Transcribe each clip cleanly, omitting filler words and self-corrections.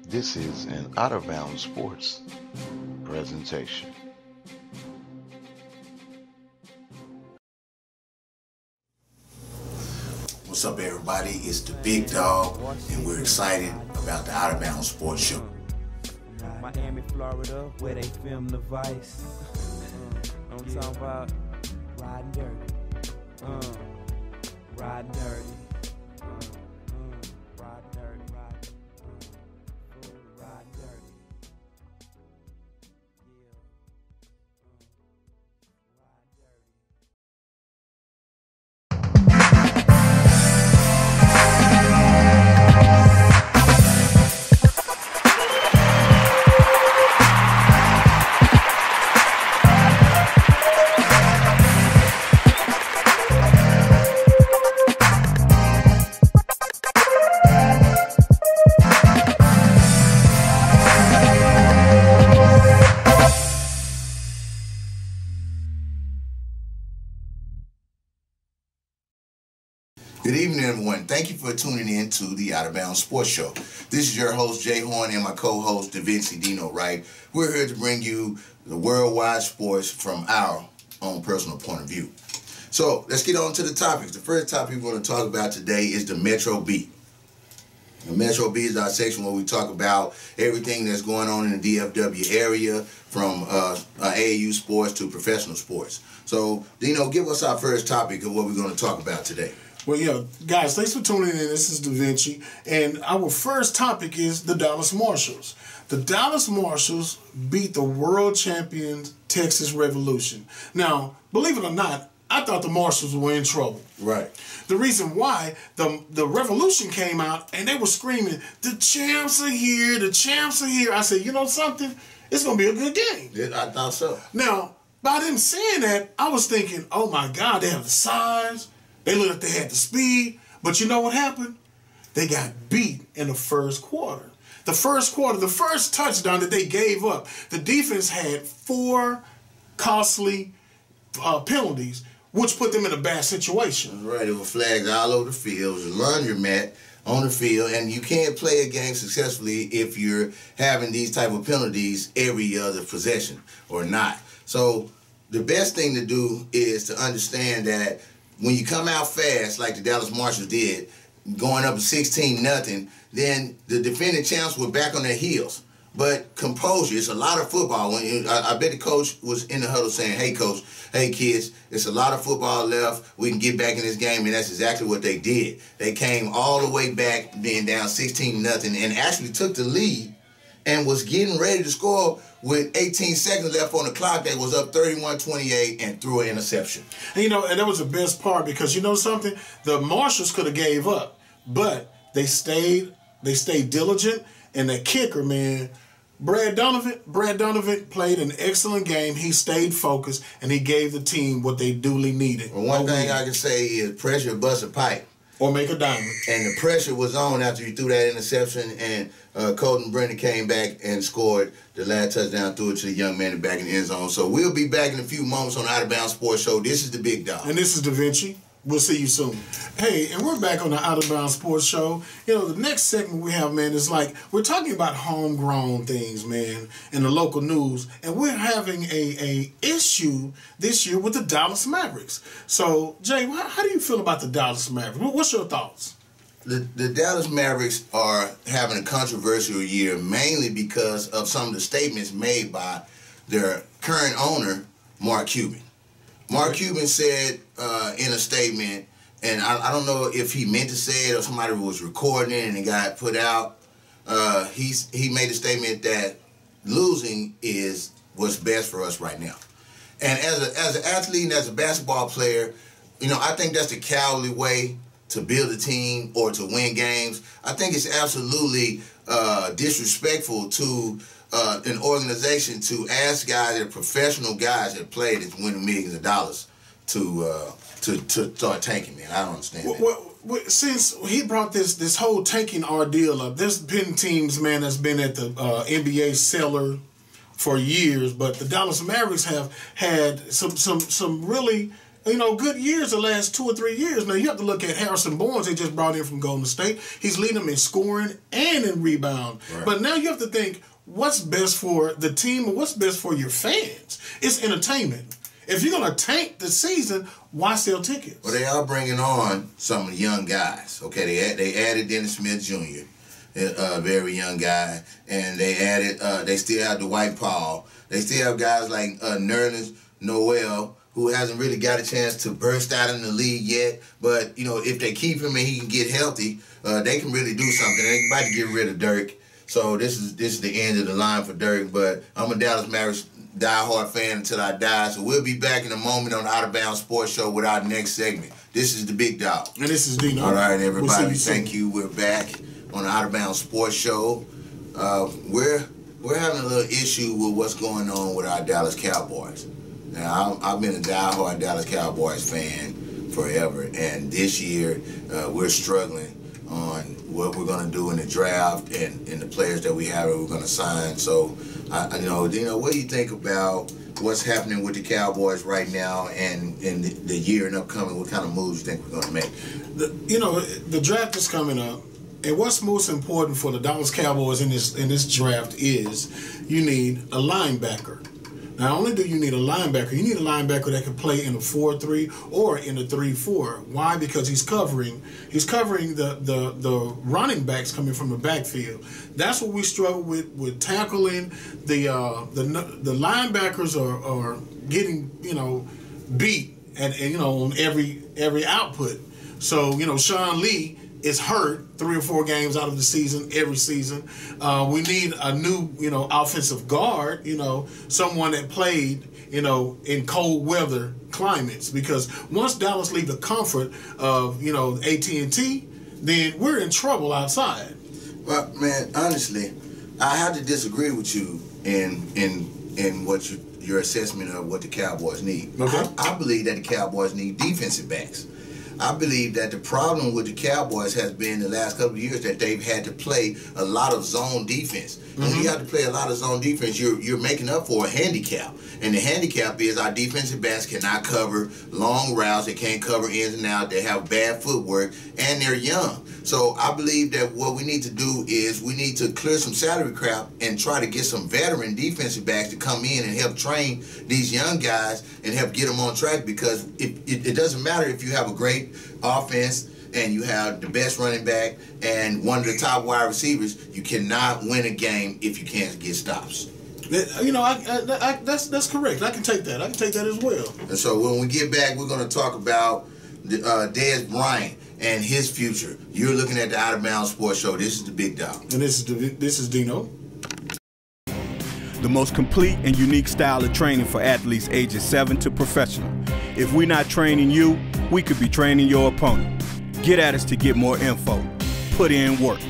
This is an Out of Bounds Sports presentation. What's up, everybody? It's the Big Dog, and we're excited about the Out of Bounds Sports Show. Miami, Florida, where they film the Vice. Know what I'm talking about? Riding dirty. Riding dirty. Riding dirty. Riding dirty. Good evening, everyone. Thank you for tuning in to the Out of Bounds Sports Show. This is your host, Jay Horn, and my co-host, Da Vinci Dino Wright. We're here to bring you the worldwide sports from our own personal point of view. So let's get on to the topics. The first topic we're going to talk about today is the Metro Beat. The Metro Beat is our section where we talk about everything that's going on in the DFW area, from AAU sports to professional sports. So, Dino, give us our first topic of what we're going to talk about today. Well, yeah, guys, thanks for tuning in. This is Da Vinci, and our first topic is the Dallas Marshals. The Dallas Marshals beat the world champion Texas Revolution. Now, believe it or not, I thought the Marshals were in trouble. Right. The reason why, the Revolution came out and they were screaming, "The champs are here, the champs are here." I said, you know something? It's going to be a good game. Yeah, I thought so. Now, by them saying that, I was thinking, oh my God, they have the size. They looked like they had the speed, but you know what happened? They got beat in the first quarter. The first touchdown that they gave up, the defense had 4 costly penalties, which put them in a bad situation. Right, there were flags all over the field. It was a laundromat on the field, and you can't play a game successfully if you're having these type of penalties every other possession or not. So the best thing to do is to understand that when you come out fast, like the Dallas Marshals did, going up 16-0, then the defending champs were back on their heels. But composure, it's a lot of football. I bet the coach was in the huddle saying, "Hey, coach, hey, kids, it's a lot of football left. We can get back in this game," and that's exactly what they did. They came all the way back, being down 16-0, and actually took the lead and was getting ready to score with 18 seconds left on the clock. They was up 31-28 and threw an interception. And, you know, and that was the best part, because you know something? The Marshals could have gave up, but they stayed diligent, and the kicker, man, Brad Donovan played an excellent game. He stayed focused, and he gave the team what they duly needed. Well, one thing I can say is pressure busts a pipe. Or make a diamond. And the pressure was on after you threw that interception, and Colton Brennan came back and scored the last touchdown, threw it to the young man back in the end zone. So we'll be back in a few moments on the Out of Bounds Sports Show. This is the Big Dog. And this is Da Vinci. We'll see you soon. Hey, and we're back on the Out of Bounds Sports Show. You know, the next segment we have, man, is like, we're talking about homegrown things, man, in the local news. And we're having a issue this year with the Dallas Mavericks. So, Jay, how do you feel about the Dallas Mavericks? What's your thoughts? The Dallas Mavericks are having a controversial year, mainly because of some of the statements made by their current owner, Mark Cuban. Mark Cuban said in a statement, and I don't know if he meant to say it or somebody was recording it and it got put out. He made a statement that losing is what's best for us right now. And as an athlete and as a basketball player, you know, I think that's the cowardly way to build a team or to win games. I think it's absolutely disrespectful to an organization to ask guys that are professional guys that play that's winning millions of dollars to start tanking, man. I don't understand that. Well, since he brought this whole tanking ordeal up, there's been teams, man, that's been at the NBA cellar for years, but the Dallas Mavericks have had some really good years the last 2 or 3 years. Now, you have to look at Harrison Barnes they just brought in from Golden State. He's leading them in scoring and in rebound. Right. But now you have to think, what's best for the team and what's best for your fans? It's entertainment. If you're going to tank the season, why sell tickets? Well, they are bringing on some of the young guys. Okay, they added Dennis Smith Jr., a very young guy, and they added. They still have Dwight Powell. They still have guys like Nerlens Noel, who hasn't really got a chance to burst out in the league yet. But if they keep him and he can get healthy, they can really do something. They're about to get rid of Dirk. So this is the end of the line for Dirk. But I'm a Dallas Mavericks diehard fan until I die. So we'll be back in a moment on the Out of Bounds Sports Show with our next segment. This is the Big Dog. And this is Dino. All right, everybody. Thank you. We're back on the Out of Bounds Sports Show. We're having a little issue with what's going on with our Dallas Cowboys. Now, I've been a diehard Dallas Cowboys fan forever, and this year we're struggling on what we're going to do in the draft and the players that we have that we're going to sign. So, what do you think about what's happening with the Cowboys right now and in the year and upcoming? What kind of moves do you think we're going to make? The draft is coming up, and what's most important for the Dallas Cowboys in this draft is you need a linebacker. Not only do you need a linebacker, you need a linebacker that can play in a 4-3 or in a 3-4. Why? Because he's covering the running backs coming from the backfield. That's what we struggle with tackling. The linebackers are getting beat and on every output. So Sean Lee is hurt 3 or 4 games out of the season, every season. We need a new, offensive guard, someone that played, in cold weather climates. Because once Dallas leave the comfort of, AT&T, then we're in trouble outside. Well, man, honestly, I have to disagree with you in what your assessment of what the Cowboys need. Okay. I believe that the Cowboys need defensive backs. I believe that the problem with the Cowboys has been the last couple of years that they've had to play a lot of zone defense. Mm-hmm. When you have to play a lot of zone defense, you're making up for a handicap. And the handicap is our defensive backs cannot cover long routes. They can't cover ins and out. They have bad footwork, and they're young. So I believe that what we need to do is we need to clear some salary cap and try to get some veteran defensive backs to come in and help train these young guys and help get them on track, because it doesn't matter if you have a great offense and you have the best running back and one of the top wide receivers. You cannot win a game if you can't get stops. That's correct. I can take that. I can take that as well. And so when we get back, we're going to talk about Dez Bryant and his future. You're looking at the Out of Bounds Sports Show. This is the Big Dog. And this is Dino. The most complete and unique style of training for athletes ages 7 to professional. If we're not training you, we could be training your opponent. Get at us to get more info. Put in work.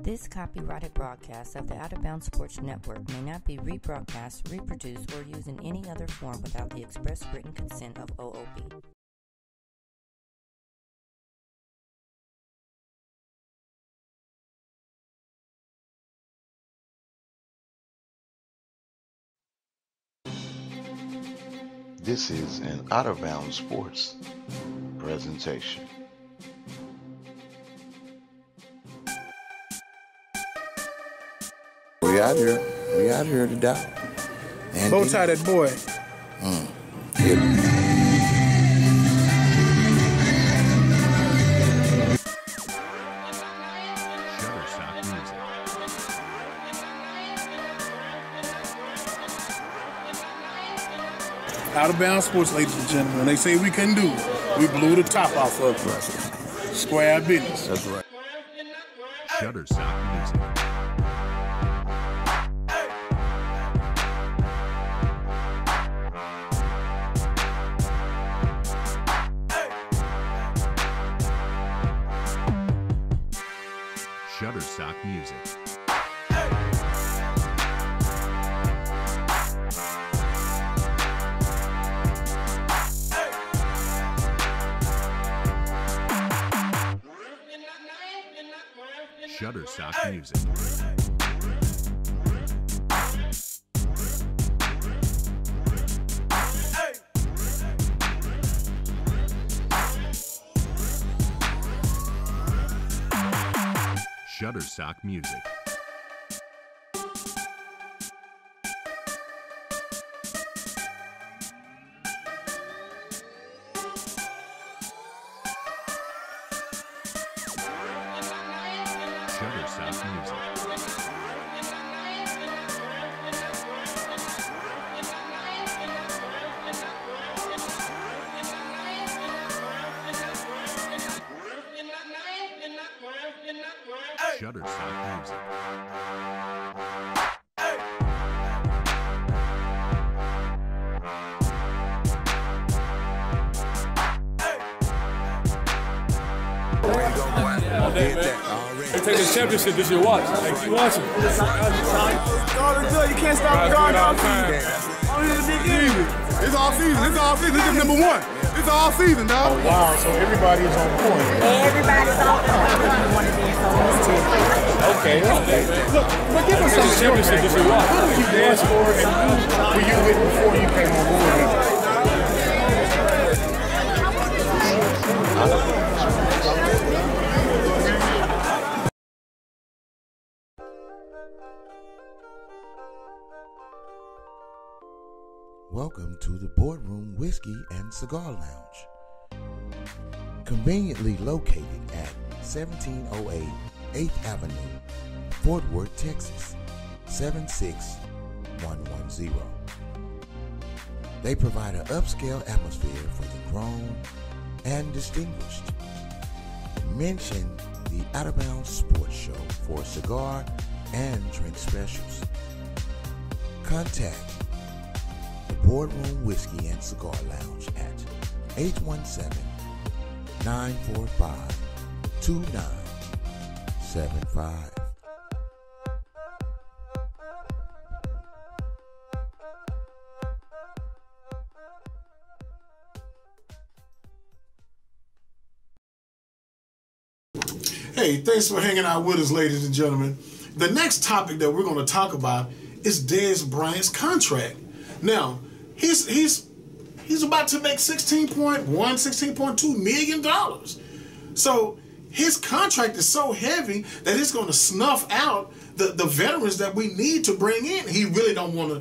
This copyrighted broadcast of the Out of Bounds Sports Network may not be rebroadcast, reproduced, or used in any other form without the express written consent of OOB. This is an Out of Bounds Sports presentation. We out here to die. Bow tie that boy. Out of Bounds Sports, ladies and gentlemen. When they say we couldn't do it, we blew the top off of it. Square business. That's right. Shutterstock Music. Shutterstock Music. Shutterstock Music. Shutterstock Music. Shutterstock Music. Shutterstock Music. They take the championship this year. Watch. Like, keep watching. You can't stop the guard all season. It's all season. It's all season. This is number one. It's all season, dog. Oh, wow. So everybody is on point. Everybody's on point. One of these on this team. Okay. Look, but give us some championship this year. Watch. Who did you dance for and who were you with before you came on board? Welcome to the Boardroom Whiskey and Cigar Lounge. Conveniently located at 1708 8th Avenue, Fort Worth, Texas, 76110. They provide an upscale atmosphere for the grown and distinguished. Mention the Out of Bounds Sports Show for cigar and drink specials. Contact the Boardroom Whiskey and Cigar Lounge at 817-945-2975. Hey, thanks for hanging out with us, ladies and gentlemen. The next topic that we're going to talk about is Dez Bryant's contract. Now, he's about to make $16.2 million. So his contract is so heavy that it's going to snuff out the veterans that we need to bring in. He really don't want to,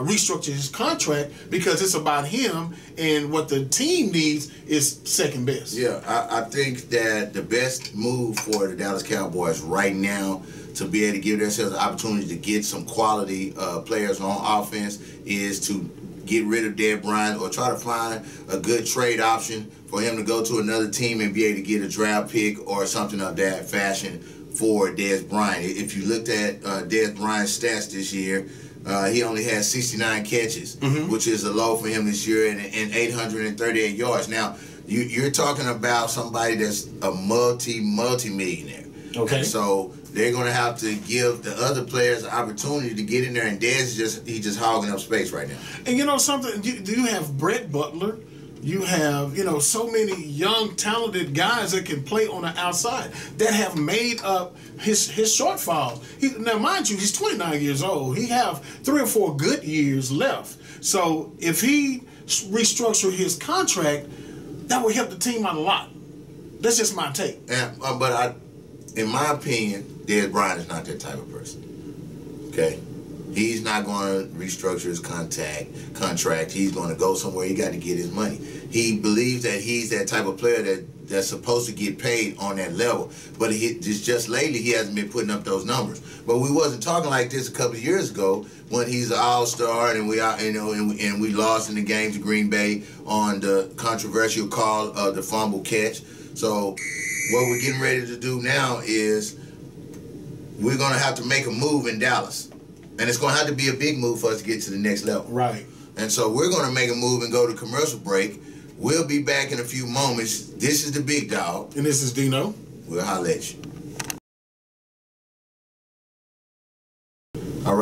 restructure his contract because it's about him, and what the team needs is second best. Yeah, I think that the best move for the Dallas Cowboys right now to be able to give themselves the opportunity to get some quality players on offense is to get rid of Dez Bryant or try to find a good trade option for him to go to another team and be able to get a draft pick or something of that fashion for Dez Bryant. If you looked at Dez Bryant's stats this year, he only had 69 catches, which is a low for him this year, and 838 yards. Now, you're talking about somebody that's a multi-millionaire. Okay. And so they're going to have to give the other players an opportunity to get in there, and Dez he's just hogging up space right now. And you know something? You have Brett Butler. You have, so many young, talented guys that can play on the outside that have made up his shortfall. Now, mind you, he's 29 years old. He have 3 or 4 good years left. So if he restructure his contract, that would help the team out a lot. That's just my take. But in my opinion, Dez Bryant is not that type of person. Okay? He's not going to restructure his contract. He's going to go somewhere. He got to get his money. He believes that he's that type of player that's supposed to get paid on that level. But just lately, he hasn't been putting up those numbers. But we wasn't talking like this a couple of years ago when he's an all-star and we lost in the game to Green Bay on the controversial call of the fumble catch. So what we're getting ready to do now is we're going to have to make a move in Dallas. And it's going to have to be a big move for us to get to the next level. Right. And so we're going to make a move and go to commercial break. We'll be back in a few moments. This is the Big Dog. And this is Dino. We'll holler at you.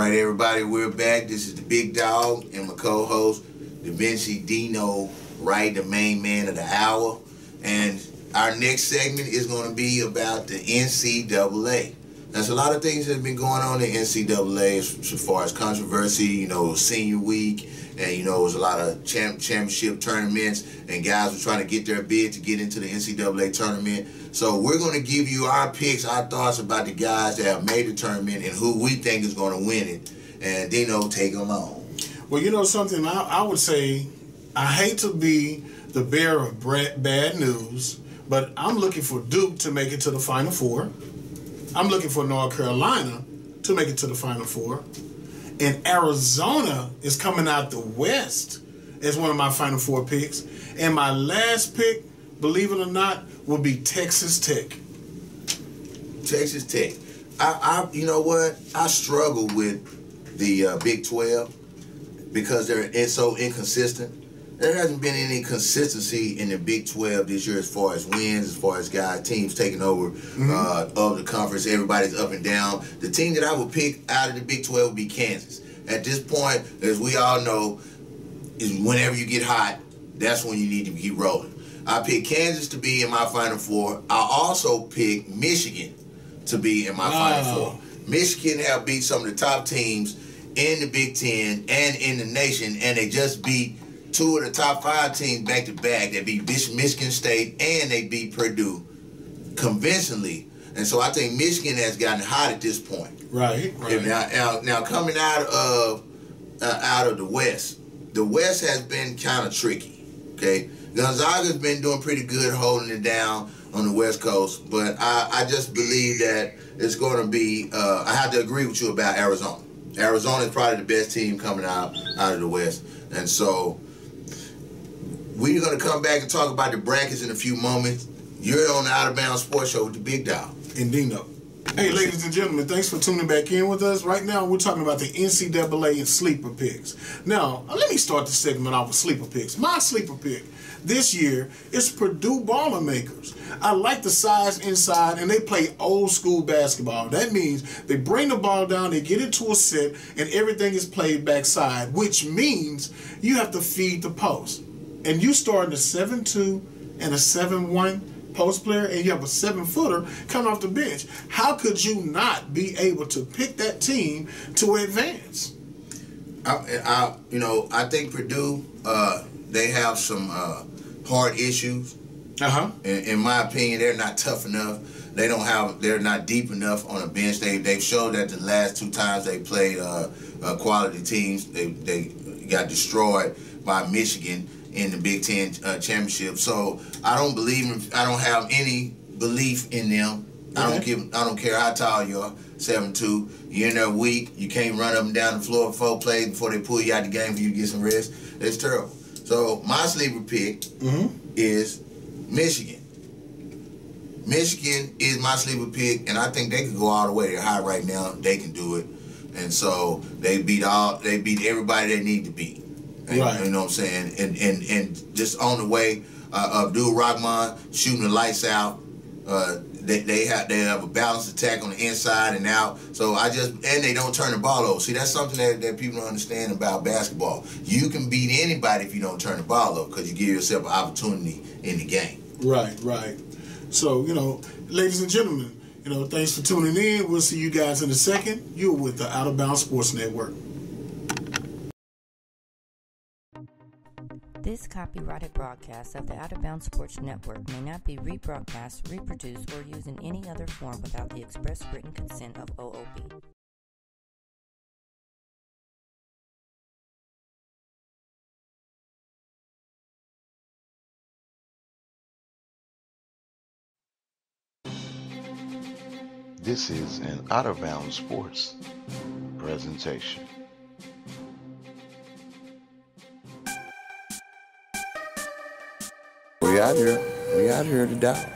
right, everybody, we're back. This is the Big Dog and my co-host, Da Vinci Dino, right, the main man of the hour. And our next segment is going to be about the NCAA. There's a lot of things that have been going on in the NCAA as far as controversy, you know, senior week, and, you know, it was a lot of championship tournaments, and guys were trying to get their bid to get into the NCAA tournament. So we're going to give you our picks, our thoughts about the guys that have made the tournament and who we think is going to win it. And Dino, take them on. Well, you know something, I would say, I hate to be the bearer of bad news, but I'm looking for Duke to make it to the Final Four. I'm looking for North Carolina to make it to the Final Four. And Arizona is coming out the West as one of my Final Four picks. And my last pick, believe it or not, will be Texas Tech. Texas Tech. You know what? I struggle with the Big 12 because they're so inconsistent. There hasn't been any consistency in the Big 12 this year as far as wins, as far as teams taking over of the conference. Everybody's up and down. The team that I would pick out of the Big 12 would be Kansas. At this point, as we all know, is whenever you get hot, that's when you need to keep rolling. I pick Kansas to be in my Final Four. I also pick Michigan to be in my Final Four. Michigan have beat some of the top teams in the Big Ten and in the nation, and they just beat two of the top 5 teams back-to-back. They beat Michigan State and they beat Purdue convincingly. And so I think Michigan has gotten hot at this point. Right. Now coming out of the West has been kind of tricky, okay? Gonzaga's been doing pretty good holding it down on the West Coast, but I just believe that it's going to be, I have to agree with you about Arizona. Arizona is probably the best team coming out of the West. And so we're going to come back and talk about the brackets in a few moments. You're on the Out of Bounds Sports Show with the Big Dog. And Dino. Hey, ladies and gentlemen, thanks for tuning back in with us. Right now, we're talking about the NCAA and sleeper picks. Now, let me start the segment off with sleeper picks. My sleeper pick this year is Purdue Boilermakers. I like the size inside, and they play old school basketball. That means they bring the ball down, they get into a set, and everything is played backside, which means you have to feed the post. And you start in a 7-2 and a 7-1 post player, and you have a 7-footer coming off the bench. How could you not be able to pick that team to advance? I think Purdue, they have some hard issues. In my opinion, they're not tough enough. They're not deep enough on a bench. They've showed that the last 2 times they played quality teams, they got destroyed by Michigan in the Big Ten championship. So I don't have any belief in them. I don't care how tall you are, 7'2". You're in there weak. You can't run up and down the floor 4 plays before they pull you out the game for you to get some rest. It's terrible. So my sleeper pick is Michigan. Michigan is my sleeper pick, and I think they could go all the way. They're high right now. They can do it. And so they beat everybody they need to beat. Right. You know what I'm saying? And just on the way, Abdul Rahman shooting the lights out. They have a balanced attack on the inside and out. So and they don't turn the ball over. See, that's something that people don't understand about basketball. You can beat anybody if you don't turn the ball over because you give yourself an opportunity in the game. Right. So, ladies and gentlemen, thanks for tuning in. We'll see you guys in a second. You're with the Out of Bounds Sports Network. This copyrighted broadcast of the Out of Bounds Sports Network may not be rebroadcast, reproduced, or used in any other form without the express written consent of OOB. This is an Out of Bounds Sports presentation. We out here to die.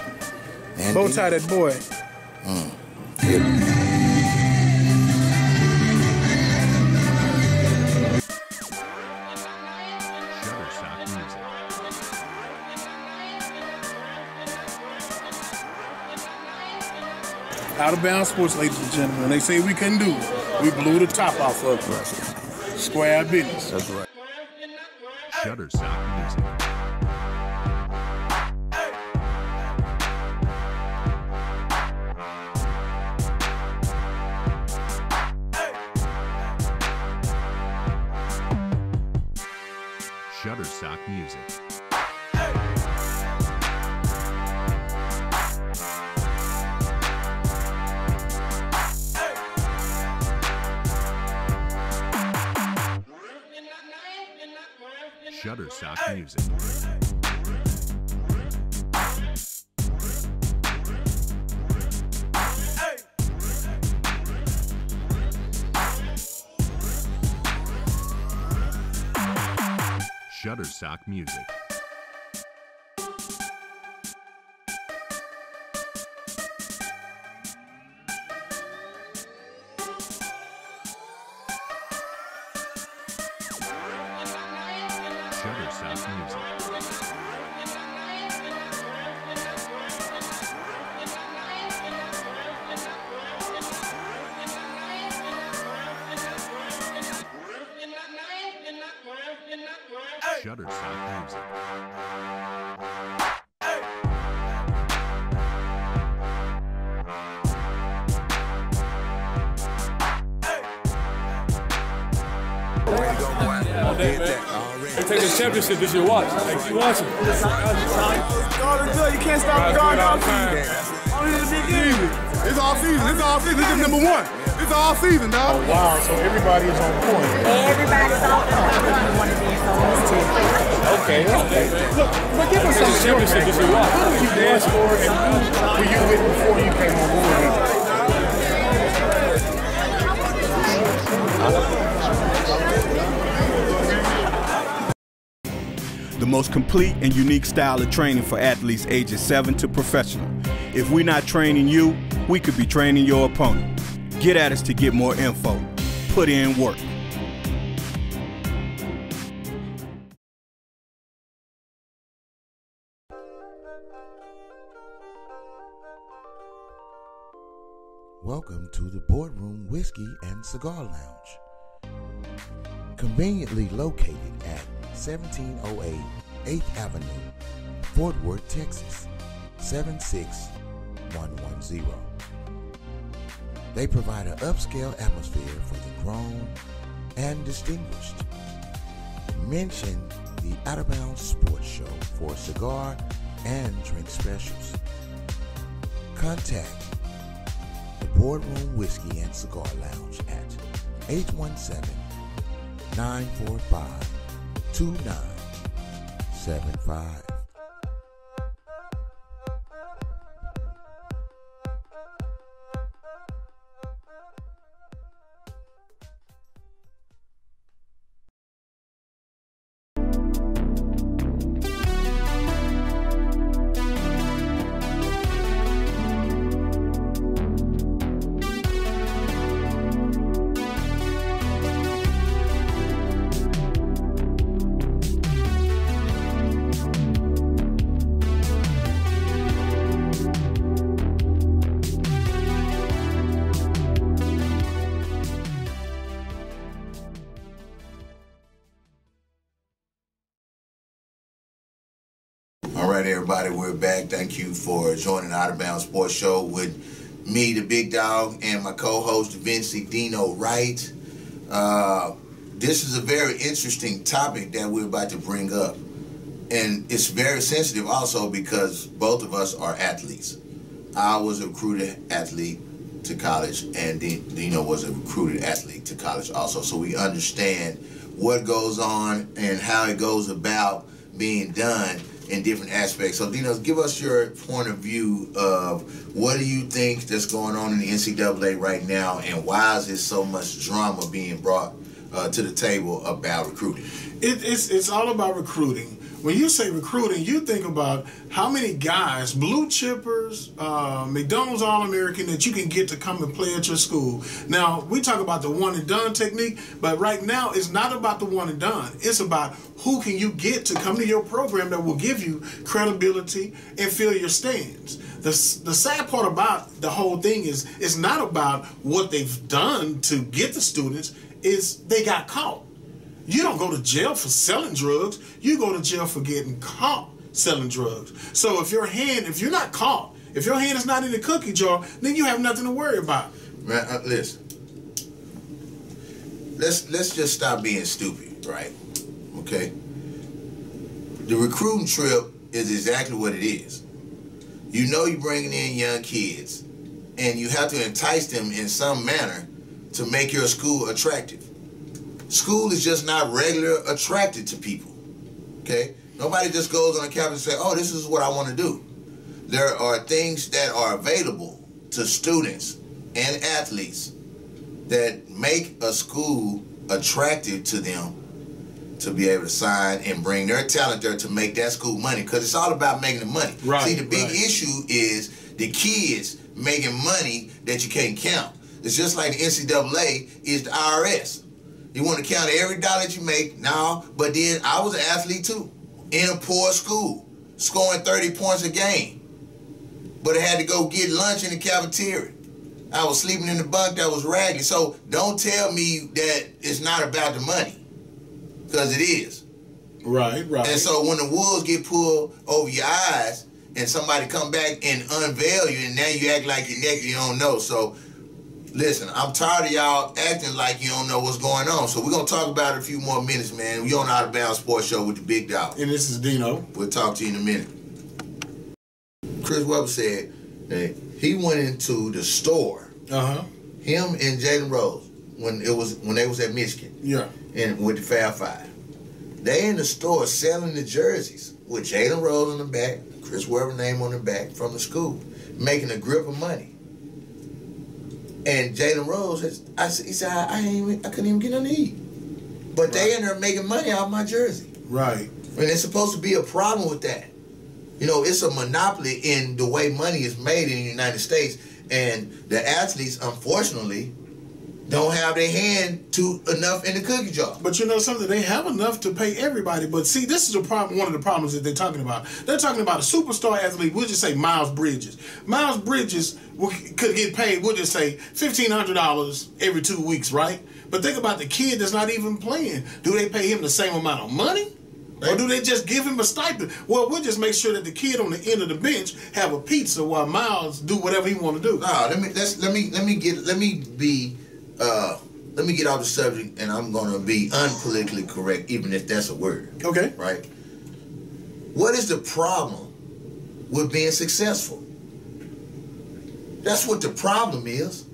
Bow tie that boy. Out of Bounds Sports, ladies and gentlemen. They say we couldn't do it. We blew the top off of aggressive. Square business. That's right. Shutterstock Music. Shutterstock Music. Shutterstock Music. Shutterstock Music. Shutterstock Music. Shutterstock Music. They take the championship this year. Watch. You watching? You can't stop guard all season. It's all season. It's all season. This is number one. It's all season, dog. Oh, wow. So everybody is on point. Everybody's on point. We want to be on this too. Okay. Look, but give us some championship this year. What did you dance for and who were you with before you came on board? The most complete and unique style of training for athletes ages 7 to professional. If we're not training you, we could be training your opponent. Get at us to get more info. Put in work. Welcome to the Boardroom Whiskey and Cigar Lounge. Conveniently located at 1708 8th Avenue, Fort Worth, Texas, 76110. They provide an upscale atmosphere for the grown and distinguished. Mention the Out of Bounds Sports Show for cigar and drink specials. Contact the Boardroom Whiskey and Cigar Lounge at 817-945-2975. All right, everybody, we're back. Thank you for joining the Out of Bounds Sports Show with me, the Big Dog, and my co-host, Vinci Dino Wright. This is a very interesting topic that we're about to bring up. And it's very sensitive also because both of us are athletes. I was a recruited athlete to college, and Dino was a recruited athlete to college also. So we understand what goes on and how it goes about being done in different aspects. So Dino, give us your point of view of what do you think that's going on in the NCAA right now, and why is there so much drama being brought to the table about recruiting? It's all about recruiting. When you say recruiting, you think about how many guys, blue chippers, McDonald's All-American that you can get to come and play at your school. Now, we talk about the one and done technique, but right now it's not about the one and done. It's about who can you get to come to your program that will give you credibility and fill your stands. The sad part about the whole thing is it's not about what they've done to get the students, is they got caught. You don't go to jail for selling drugs. You go to jail for getting caught selling drugs. So if you're not caught, if your hand is not in the cookie jar, then you have nothing to worry about. Man, listen. Let's just stop being stupid, right? Okay? The recruiting trip is exactly what it is. You know you're bringing in young kids, and you have to entice them in some manner to make your school attractive. School is just not regular attracted to people, okay? Nobody just goes on a campus and says, oh, this is what I want to do. There are things that are available to students and athletes that make a school attractive to them to be able to sign and bring their talent there to make that school money, because it's all about making the money. Right, see, the big issue is the kids making money that you can't count. It's just like the NCAA is the IRS. You want to count every dollar that you make now, but then I was an athlete too, in a poor school, scoring 30 points a game, but I had to go get lunch in the cafeteria. I was sleeping in the bunk that was raggedy. So don't tell me that it's not about the money, because it is. Right, right. And so when the wolves get pulled over your eyes and somebody come back and unveil you, and now you act like you're naked, you don't know. So listen, I'm tired of y'all acting like you don't know what's going on. So we're going to talk about it a few more minutes, man. We on Out of Bounds Sports Show with the Big Dog. And this is Dino. We'll talk to you in a minute. Chris Webber said that he went into the store, him and Jalen Rose, when they was at Michigan. Yeah. And with the Fab Five. They in the store selling the jerseys with Jalen Rose on the back, Chris Webber name on the back from the school, making a grip of money. And Jalen Rose, he said, I couldn't even get nothing to eat. But they in there making money off my jersey. Right. And there's supposed to be a problem with that. You know, it's a monopoly in the way money is made in the United States. And the athletes, unfortunately, don't have their hand enough in the cookie jar. But you know something? They have enough to pay everybody. But see, this is the problem. One of the problems that they're talking about. They're talking about a superstar athlete. We'll just say Miles Bridges. Miles Bridges could get paid, we'll just say, $1,500 every 2 weeks, right? But think about the kid that's not even playing. Do they pay him the same amount of money? Or do they just give him a stipend? Well, we'll just make sure that the kid on the end of the bench have a pizza while Miles do whatever he want to do. No, let me get off the subject, and I'm gonna be unpolitically correct, even if that's a word. Okay. Right? What is the problem with being successful? That's what the problem is.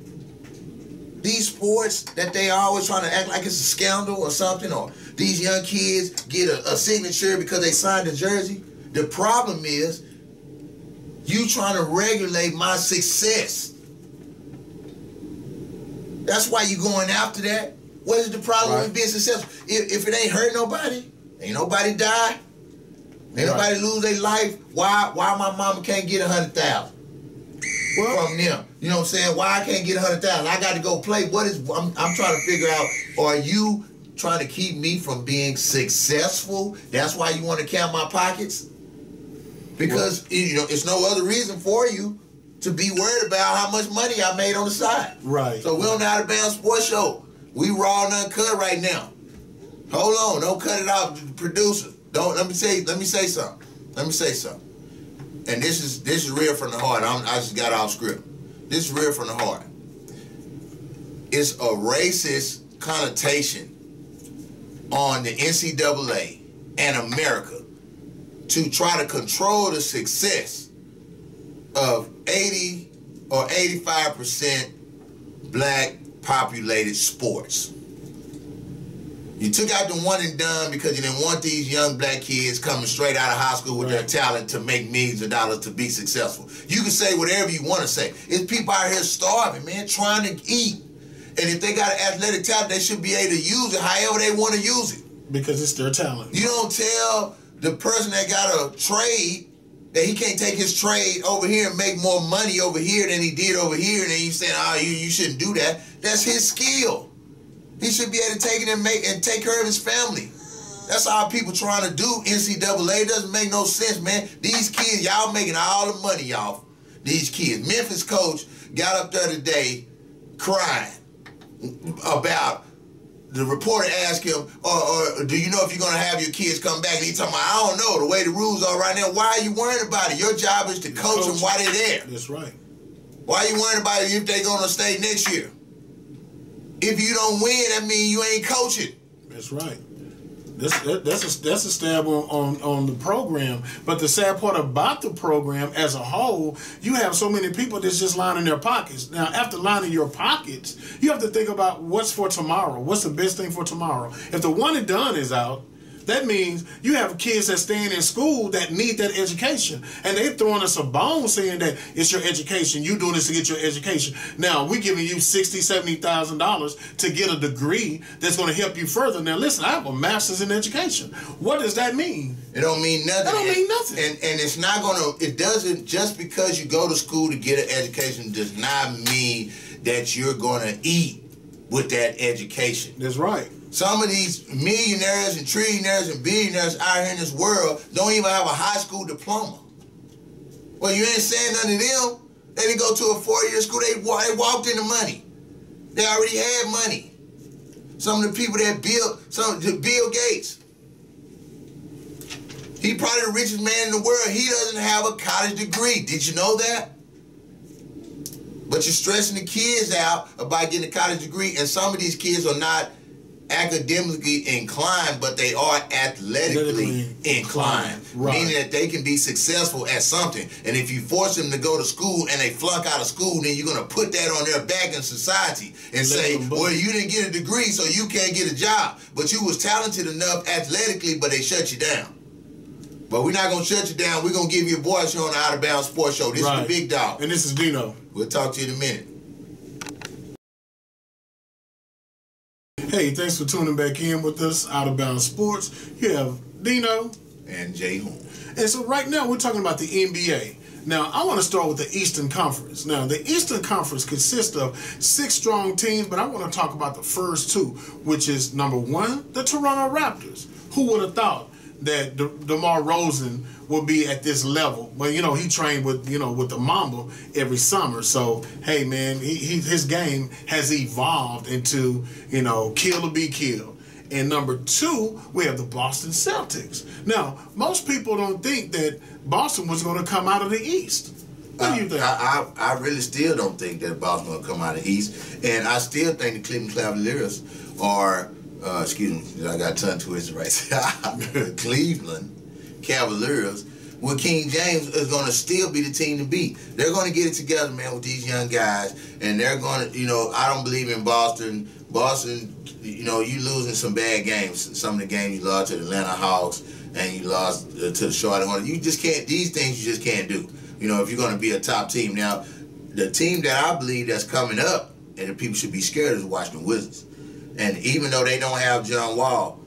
These sports that they are always trying to act like it's a scandal or something, or these young kids get a signature because they signed a jersey. The problem is you trying to regulate my success. That's why you going after that. What is the problem with being successful? If it ain't hurt nobody, ain't nobody die, ain't nobody lose their life, why my mama can't get 100,000 from them? You know what I'm saying? Why I can't get 100,000? I got to go play. I'm trying to figure out, are you trying to keep me from being successful? That's why you want to count my pockets? Because it's no other reason for you to be worried about how much money I made on the side. Right. So we're on the Out of Bounds Sports Show. We raw and uncut right now. Hold on, don't cut it off, producer. Let me say something. And this is real from the heart. I just got off script. This is real from the heart. It's a racist connotation on the NCAA and America to try to control the success of 80 or 85% black populated sports. You took out the one and done because you didn't want these young black kids coming straight out of high school with their talent to make millions of dollars to be successful. You can say whatever you want to say. It's people out here starving, man, trying to eat. And if they got an athletic talent, they should be able to use it however they want to use it. Because it's their talent. You don't tell the person that got a trade that he can't take his trade over here and make more money over here than he did over here, and then you saying, you shouldn't do that. That's his skill. He should be able to take it and take care of his family. That's how people trying to do NCAA. It doesn't make no sense, man. These kids, y'all making all the money, y'all. these kids. Memphis coach got up there today crying about the reporter asked him, or do you know if you're going to have your kids come back? And he's talking about, I don't know, the way the rules are right now. Why are you worried about it? Your job is to coach them while they're there. That's right. Why are you worried about it if they're going to stay next year? If you don't win, that means you ain't coaching. That's right. That's a stab on the program. But the sad part about the program as a whole, you have so many people that's just lining their pockets. Now, after lining your pockets, you have to think about what's for tomorrow. What's the best thing for tomorrow? If the one and done is out, that means you have kids that staying in school that need that education. And they throwing us a bone saying that it's your education. You doing this to get your education. Now, we're giving you $60,000, $70,000 to get a degree that's going to help you further. Now, listen, I have a master's in education. What does that mean? It don't mean nothing. That don't mean nothing. And it's not going to, it doesn't, just because you go to school to get an education does not mean that you're going to eat with that education. That's right. Some of these millionaires and trillionaires and billionaires out here in this world don't even have a high school diploma. Well, you ain't saying nothing to them. They didn't go to a 4-year school. They walked into money. They already had money. Some of the people that Bill Gates. He probably the richest man in the world. He doesn't have a college degree. Did you know that? But you're stressing the kids out about getting a college degree, and some of these kids are not academically inclined, but they are athletically inclined, right. Meaning that they can be successful at something. And if you force them to go to school and they flunk out of school, then you're going to put that on their back in society and say, well, you didn't get a degree, so you can't get a job. But you was talented enough athletically, but they shut you down. But we're not going to shut you down. We're going to give you a voice here on the Out of Bounds Sports Show. This is the Big Dog. And this is Dino. We'll talk to you in a minute. Hey, thanks for tuning back in with us, Out of Bounds Sports. You have Dino. And Jay Horn. And so right now we're talking about the NBA. Now, I want to start with the Eastern Conference. Now, the Eastern Conference consists of 6 strong teams, but I want to talk about the first 2, which is, number 1, the Toronto Raptors. Who would have thought that DeMar DeRozan will be at this level? But, you know, he trained with, with the Mamba every summer. So, hey, man, his game has evolved into, kill or be killed. And number 2, we have the Boston Celtics. Now, most people don't think that Boston was going to come out of the East. What do you think? I really still don't think that Boston will come out of the East. And I still think the Cleveland Cavaliers are, excuse me, I got tongue twisted right. Cleveland Cavaliers with King James is going to still be the team to beat. They're going to get it together, man, with these young guys. And they're going to, I don't believe in Boston. Boston, you losing some bad games. Some of the games you lost to the Atlanta Hawks and you lost to the Charlotte Hornets. You just can't, these things you just can't do. If you're going to be a top team. Now, the team that I believe that's coming up and that people should be scared is Washington Wizards. And even though they don't have John Wall,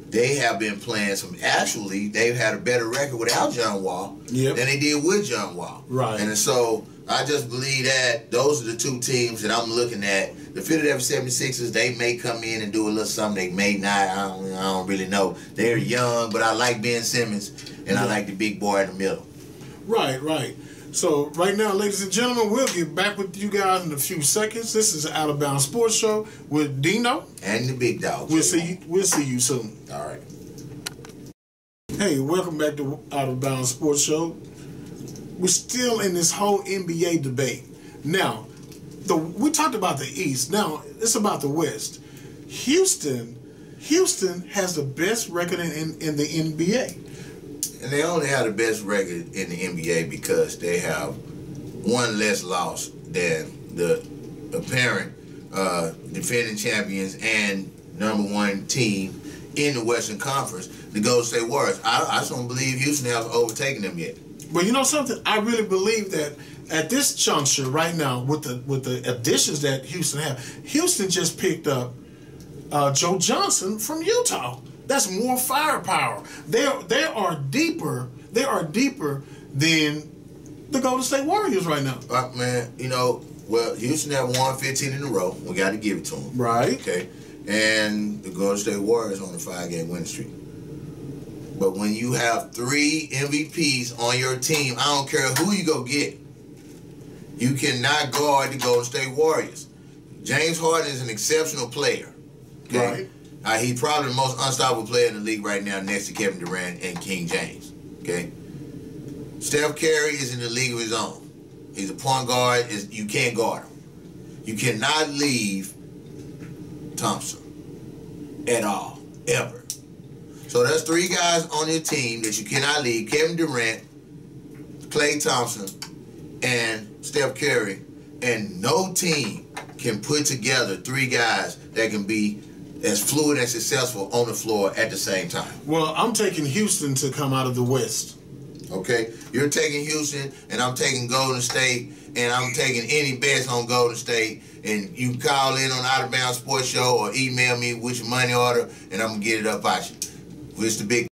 they have been playing actually, they've had a better record without John Wall than they did with John Wall. Right. And so I just believe that those are the 2 teams that I'm looking at. The Philadelphia 76ers, they may come in and do a little something. They may not. I don't really know. They're young, but I like Ben Simmons, and I like the big boy in the middle. Right, right. So right now, ladies and gentlemen, we'll get back with you guys in a few seconds. This is the Out of Bounds Sports Show with Dino and the Big Dog. We'll see you soon. All right. Hey, welcome back to Out of Bounds Sports Show. We're still in this whole NBA debate. Now, we talked about the East. Now it's about the West. Houston has the best record in the NBA. And they only have the best record in the NBA because they have one less loss than the apparent defending champions and #1 team in the Western Conference, the Golden State Warriors. I just don't believe Houston has overtaken them yet. But you know something? I really believe that at this juncture right now, with the additions that Houston have, Houston just picked up Joe Johnson from Utah. That's more firepower. They are deeper. They are deeper than the Golden State Warriors right now. Man, well, Houston have won 15 in a row. We got to give it to them. Right. Okay. And the Golden State Warriors on a 5-game winning streak. But when you have 3 MVPs on your team, I don't care who you go get. You cannot guard the Golden State Warriors. James Harden is an exceptional player. Okay? Right. He's probably the most unstoppable player in the league right now, next to Kevin Durant and King James. Okay. Steph Curry is in the league of his own. He's a point guard. You can't guard him. You cannot leave Thompson at all, ever. So there's 3 guys on your team that you cannot leave: Kevin Durant, Klay Thompson, and Steph Curry. And no team can put together 3 guys that can be as fluid and successful on the floor at the same time. Well, I'm taking Houston to come out of the West. Okay, you're taking Houston, and I'm taking Golden State, and I'm taking any bets on Golden State. And you call in on Out of Bounds Sports Show or email me with your money order, and I'm gonna get it up at you. It's the big.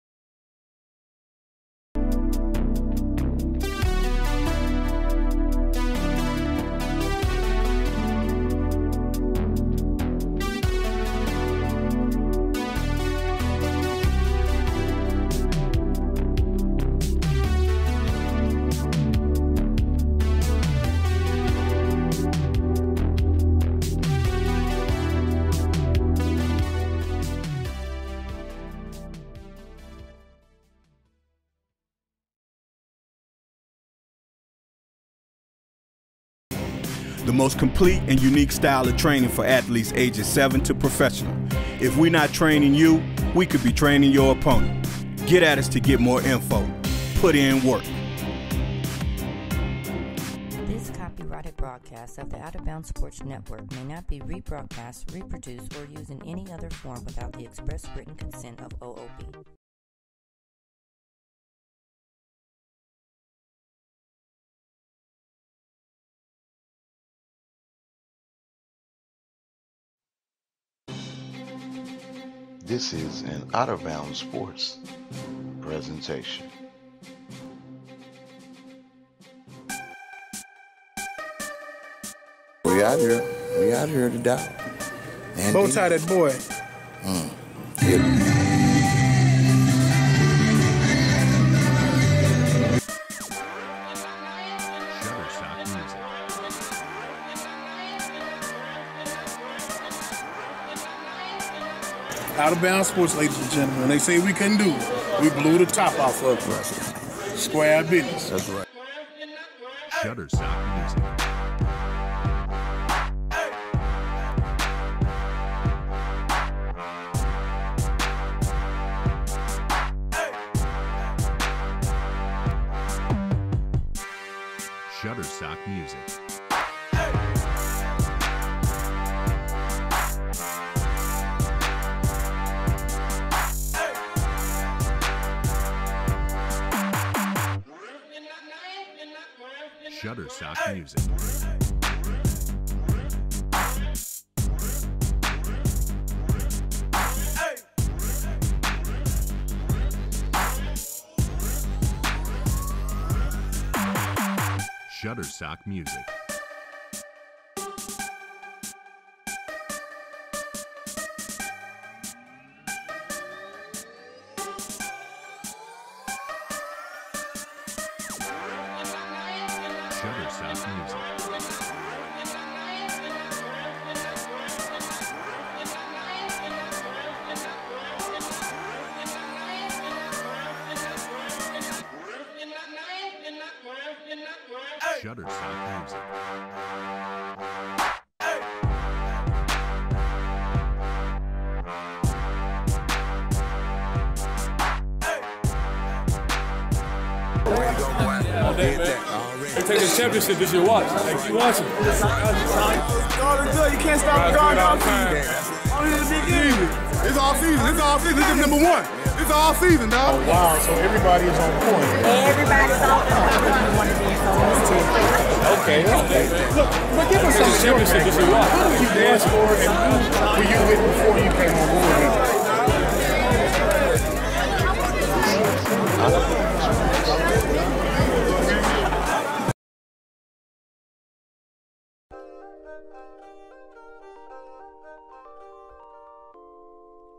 The most complete and unique style of training for athletes ages 7 to professional. If we're not training you, we could be training your opponent. Get at us to get more info. Put in work. This copyrighted broadcast of the Out of Bounds Sports Network may not be rebroadcast, reproduced, or used in any other form without the express written consent of OOB. This is an Out of Bounds Sports presentation. We out here to die. Bow tie that boy. Out of Bounds Sports, ladies and gentlemen. When they say we couldn't do it, we blew the top off of it. Square business. That's right. Shutterstock Music. Shutterstock Music. Shutterstock Music. Shutterstock Music. Shutterstock Music. Shutterstock Music. They take the championship this year. Watch. Like, you watching. You can't stop guard all time. It's all season. It's all season. This is number 1. It's all season, dog. Oh, wow. So everybody is on point. Everybody's on point. One of these on this too. Okay. Look, but give us some championship this year. Watch. How did you dance for it, and who were you with before you came on board?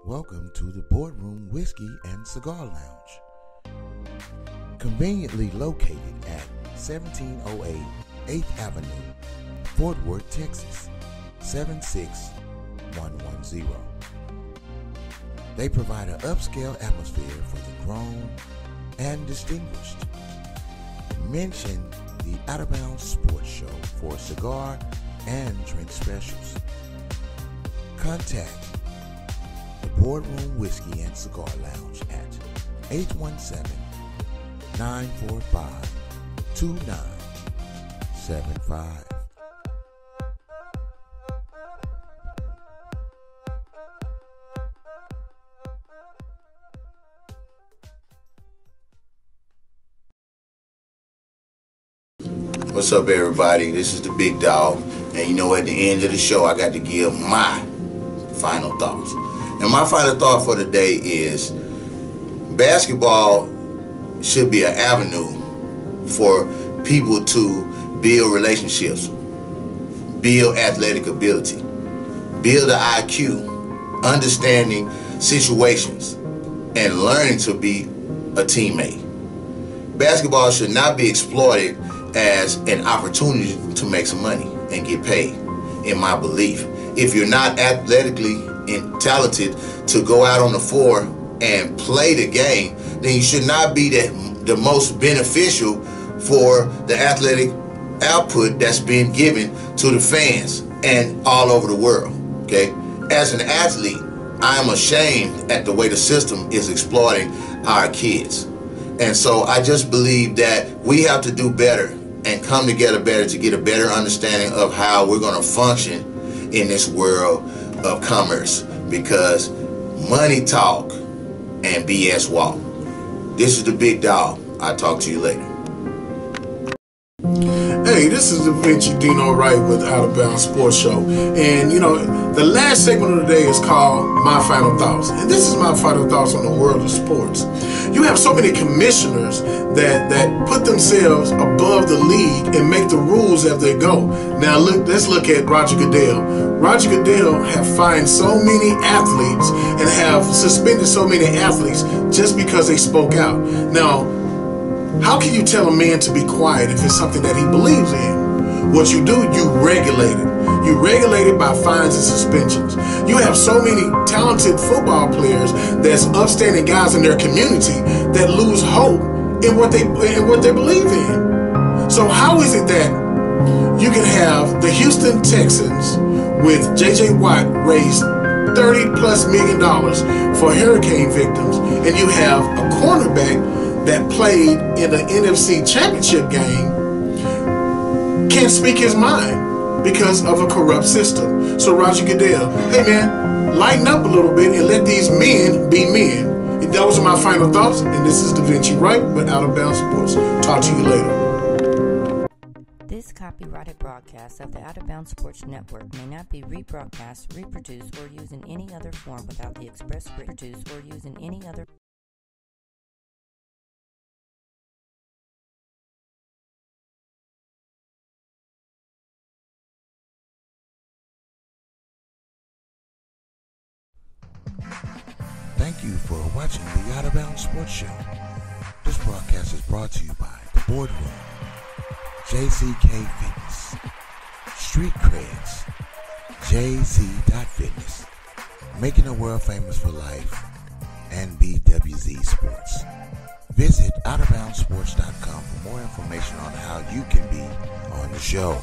Welcome to the Boardroom Whiskey and Cigar Lounge. Conveniently located at 1708 8th Avenue, Fort Worth, Texas, 76110. They provide an upscale atmosphere for the grown and distinguished. Mention the Out of Bounds Sports Show for cigar and drink specials. Contact the Boardroom Whiskey and Cigar Lounge at 817-945-2975. What's up, everybody? This is the Big Dog, and you know, at the end of the show, I got to give my final thoughts. And my final thought for today is basketball should be an avenue for people to build relationships, build athletic ability, build an IQ, understanding situations, and learning to be a teammate. Basketball should not be exploited as an opportunity to make some money and get paid, in my belief. If you're not athletically and talented to go out on the floor and play the game, then you should not be the most beneficial for the athletic output that's been given to the fans and all over the world, okay? As an athlete, I am ashamed at the way the system is exploiting our kids. And so I just believe that we have to do better and come together better to get a better understanding of how we're going to function in this world of commerce, because money talk and BS walk. This is the Big Dog. I'll talk to you later. Hey, this is Da Vinci Dino Wright with Out of Bounds Sports Show. And, you know, the last segment of the day is called My Final Thoughts. And this is my final thoughts on the world of sports. You have so many commissioners that put themselves above the league and make the rules as they go. Now, let's look at Roger Goodell. Roger Goodell have fined so many athletes and have suspended so many athletes just because they spoke out. Now, how can you tell a man to be quiet if it's something that he believes in? What you do, you regulate it. You regulate it by fines and suspensions. You have so many talented football players that's upstanding guys in their community that lose hope in what they believe in. So how is it that you can have the Houston Texans with J.J. Watt raise $30+ million for hurricane victims, and you have a cornerback that played in the NFC Championship game can't speak his mind because of a corrupt system? So Roger Goodell, hey man, lighten up a little bit and let these men be men. And those are my final thoughts, and this is Da Vinci Wright with Out of Bounds Sports. Talk to you later. This copyrighted broadcast of the Out of Bounds Sports Network may not be rebroadcast, reproduced, or used in any other form without the express reproduced or used in any other. Thank you for watching the Out of Bounds Sports Show. This broadcast is brought to you by The Boardroom, JCK Fitness, Street Creds, JZ.Fitness, Making the World Famous for Life, and BWZ Sports. Visit OutofBoundsSports.com for more information on how you can be on the show.